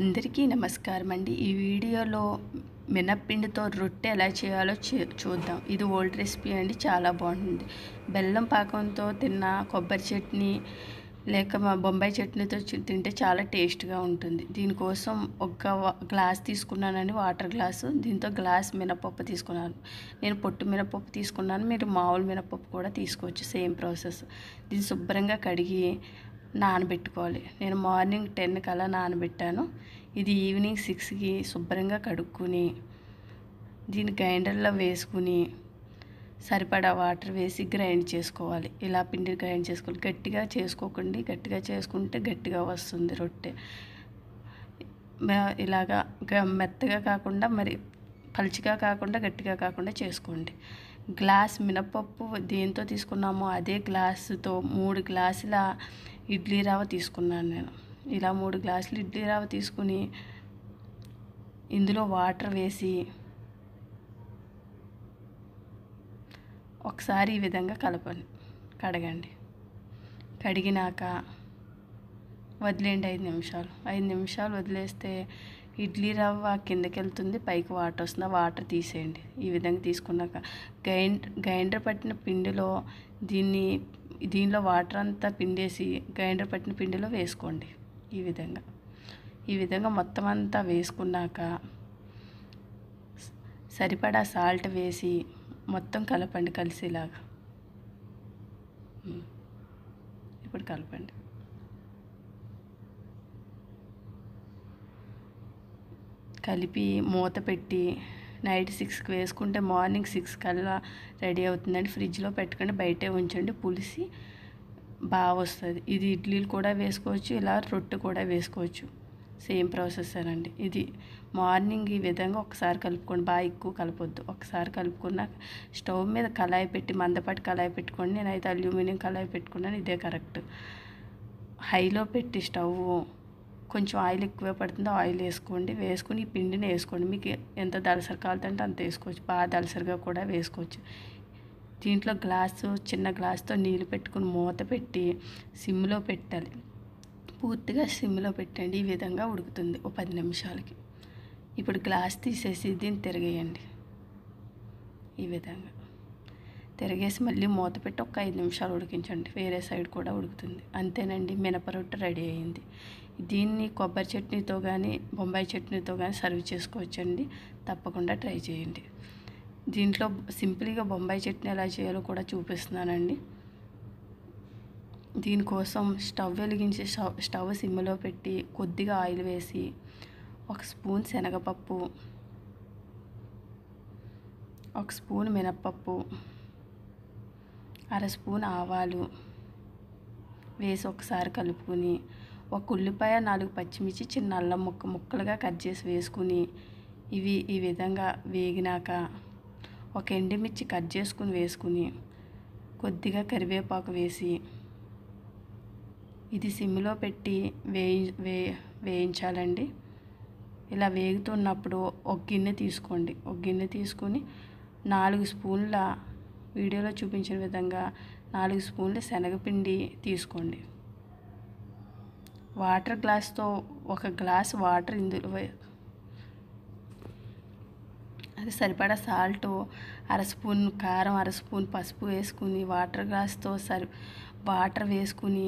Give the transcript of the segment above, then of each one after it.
అందరికీ నమస్కారం అండి. ఈ వీడియోలో మినప్పిండితో రొట్టె ఎలా చేయాలో చూద్దాం. ఇది ఓల్డ్ రెసిపీ అండి, చాలా బాగుంటుంది. బెల్లం పాకంతో తిన్న కొబ్బరి చట్నీ లేక బొంబాయి చట్నీతో తింటే చాలా టేస్ట్గా ఉంటుంది. దీనికోసం ఒక గ్లాస్ తీసుకున్నానండి, వాటర్ గ్లాసు. దీంతో గ్లాస్ మినపప్పు తీసుకున్నాను. నేను పొట్టు మినపప్పు తీసుకున్నాను, మీరు మామూలు మినపప్పు కూడా తీసుకోవచ్చు, సేమ్ ప్రాసెస్. దీన్ని శుభ్రంగా కడిగి నానబెట్టుకోవాలి. నేను మార్నింగ్ 10 కల్లా నానబెట్టాను. ఇది ఈవినింగ్ 6కి శుభ్రంగా కడుక్కుని దీన్ని గ్రైండర్లో వేసుకుని సరిపడా వాటర్ వేసి గ్రైండ్ చేసుకోవాలి. ఇలా పిండి గ్రైండ్ చేసుకోవాలి. గట్టిగా చేసుకోకండి, గట్టిగా చేసుకుంటే గట్టిగా వస్తుంది రొట్టె. ఇలాగా మెత్తగా కాకుండా, మరి పలుచగా కాకుండా, గట్టిగా కాకుండా చేసుకోండి. గ్లాస్ మినపప్పు దేంతో తీసుకున్నామో అదే గ్లాసుతో 3 గ్లాసుల ఇడ్లీ రవ్వ తీసుకున్నాను నేను. ఇలా 3 గ్లాసులు ఇడ్లీ రవ్వ తీసుకుని ఇందులో వాటర్ వేసి ఒకసారి ఈ విధంగా కడగండి. కడిగినాక వదిలేయండి 5 నిమిషాలు. 5 నిమిషాలు వదిలేస్తే ఇడ్లీ రవ్వ కిందకి వెళ్తుంది, పైకి వాటర్ వస్తుంది. ఆ వాటర్ తీసేయండి. ఈ విధంగా తీసుకున్నాక గ్రైండర్ పట్టిన పిండిలో దీనిలో వాటర్ అంతా పిండేసి గ్రైండర్ పట్టిన పిండిలో వేసుకోండి. ఈ విధంగా మొత్తం అంతా వేసుకున్నాక సరిపడా సాల్ట్ వేసి మొత్తం కలపండి కలిసేలాగా. ఇప్పుడు కలపండి. కలిపి మూత పెట్టి నైట్ 6కి వేసుకుంటే మార్నింగ్ 6 కల్లా రెడీ అవుతుందండి. ఫ్రిడ్జ్లో పెట్టకండి, బయటే ఉంచండి, పులిసి బాగా వస్తుంది. ఇది ఇడ్లీలు కూడా వేసుకోవచ్చు, ఇలా రొట్టె కూడా వేసుకోవచ్చు, సేమ్ ప్రాసెస్ అండి. ఇది మార్నింగ్ ఈ విధంగా ఒకసారి కలుపుకోండి, బాగా ఎక్కువ కలపొద్దు. ఒకసారి కలుపుకున్నాక స్టవ్ మీద కళాయి పెట్టి, మందపాటి కళాయి పెట్టుకోండి. నేనైతే అల్యూమినియం కళాయి పెట్టుకున్నాను, ఇదే కరెక్ట్. హైలో పెట్టి స్టవ్ కొంచెం ఆయిల్ ఎక్కువ పడుతుందో ఆయిల్ వేసుకోండి. వేసుకుని ఈ పిండిని వేసుకోండి. మీకు ఎంత దళసరి కావాలంటే అంత వేసుకోవచ్చు, బాగా దళసరిగా కూడా వేసుకోవచ్చు. దీంట్లో చిన్న గ్లాసుతో నీళ్ళు పెట్టుకుని మూత పెట్టి సిమ్లో పెట్టాలి. పూర్తిగా సిమ్లో పెట్టండి. ఈ విధంగా ఉడుకుతుంది ఓ 10 నిమిషాలకి. ఇప్పుడు గ్లాస్ తీసేసి దీన్ని తిరగేయండి. ఈ విధంగా తిరగేసి మళ్ళీ మూత పెట్టి ఒక 5 నిమిషాలు ఉడికించండి. వేరే సైడ్ కూడా ఉడుకుతుంది. అంతేనండి, మినప రొట్టె రెడీ అయింది. దీన్ని కొబ్బరి చట్నీతో కానీ బొంబాయి చట్నీతో కానీ సర్వ్ చేసుకోవచ్చండి. తప్పకుండా ట్రై చేయండి. దీంట్లో సింపుల్గా బొంబాయి చట్నీ ఎలా చేయాలో కూడా చూపిస్తున్నానండి. దీనికోసం స్టవ్ వెలిగించి స్టవ్ సిమ్లో పెట్టి కొద్దిగా ఆయిల్ వేసి 1 స్పూన్ శనగపప్పు, 1 స్పూన్ మినప్పప్పు, 1/2 స్పూన్ ఆవాలు వేసి ఒకసారి కలుపుకొని 1 ఉల్లిపాయ, 4 పచ్చిమిర్చి, చిన్న అల్లం ముక్కలుగా కట్ చేసి వేసుకుని ఇవి ఈ విధంగా వేగినాక 1 ఎండుమిర్చి కట్ చేసుకుని వేసుకుని కొద్దిగా కరివేపాకు వేసి ఇది సిమ్లో పెట్టి వేయించాలండి. ఇలా వేగుతున్నప్పుడు ఒక గిన్నె తీసుకోండి. ఒక గిన్నె తీసుకొని 4 స్పూన్ల వీడియోలో చూపించిన విధంగా 4 స్పూన్ల శనగపిండి తీసుకోండి. వాటర్ గ్లాస్తో 1 గ్లాస్ వాటర్ ఇందులో అది సరిపడా సాల్ట్, 1/2 స్పూన్ కారం, 1/2 స్పూన్ పసుపు వేసుకుని వాటర్ గ్లాస్తో వాటర్ వేసుకుని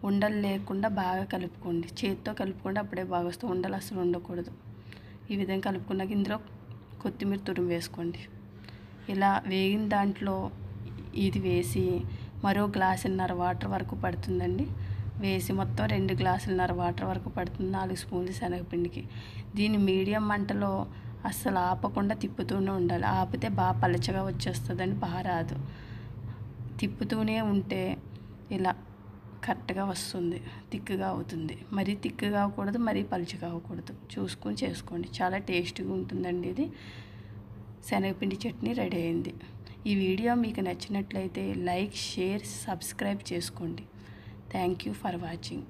ఉండలు లేకుండా బాగా కలుపుకోండి. చేతితో కలుపుకోండి, అప్పుడే బాగా వస్తుంది. ఉండలు అసలు ఉండకూడదు. ఈ విధంగా కలుపుకున్నాక ఇందులో కొత్తిమీర తురుము వేసుకోండి. ఇలా వేగిన దాంట్లో ఇది వేసి మరో 1.5 గ్లాసుల వాటర్ వరకు పడుతుందండి. వేసి మొత్తం 2.5 గ్లాసుల వాటర్ వరకు పడుతుంది 4 స్పూన్లు శనగపిండికి. దీన్ని మీడియం మంటలో అస్సలు ఆపకుండా తిప్పుతూనే ఉండాలి. ఆపితే బాగా పలచగా వచ్చేస్తుందండి, బాగా రాదు. తిప్పుతూనే ఉంటే ఇలా కరెక్ట్గా వస్తుంది, తిక్కుగా అవుతుంది. మరీ తిక్కుగా అవ్వకూడదు, మరీ పలుచగా అవ్వకూడదు. చూసుకొని చేసుకోండి, చాలా టేస్టీగా ఉంటుందండి. ఇది శనగపిండి చట్నీ రెడీ అయింది. ఈ వీడియో మీకు నచ్చినట్లయితే లైక్, షేర్, సబ్స్క్రైబ్ చేసుకోండి. Thank you for watching.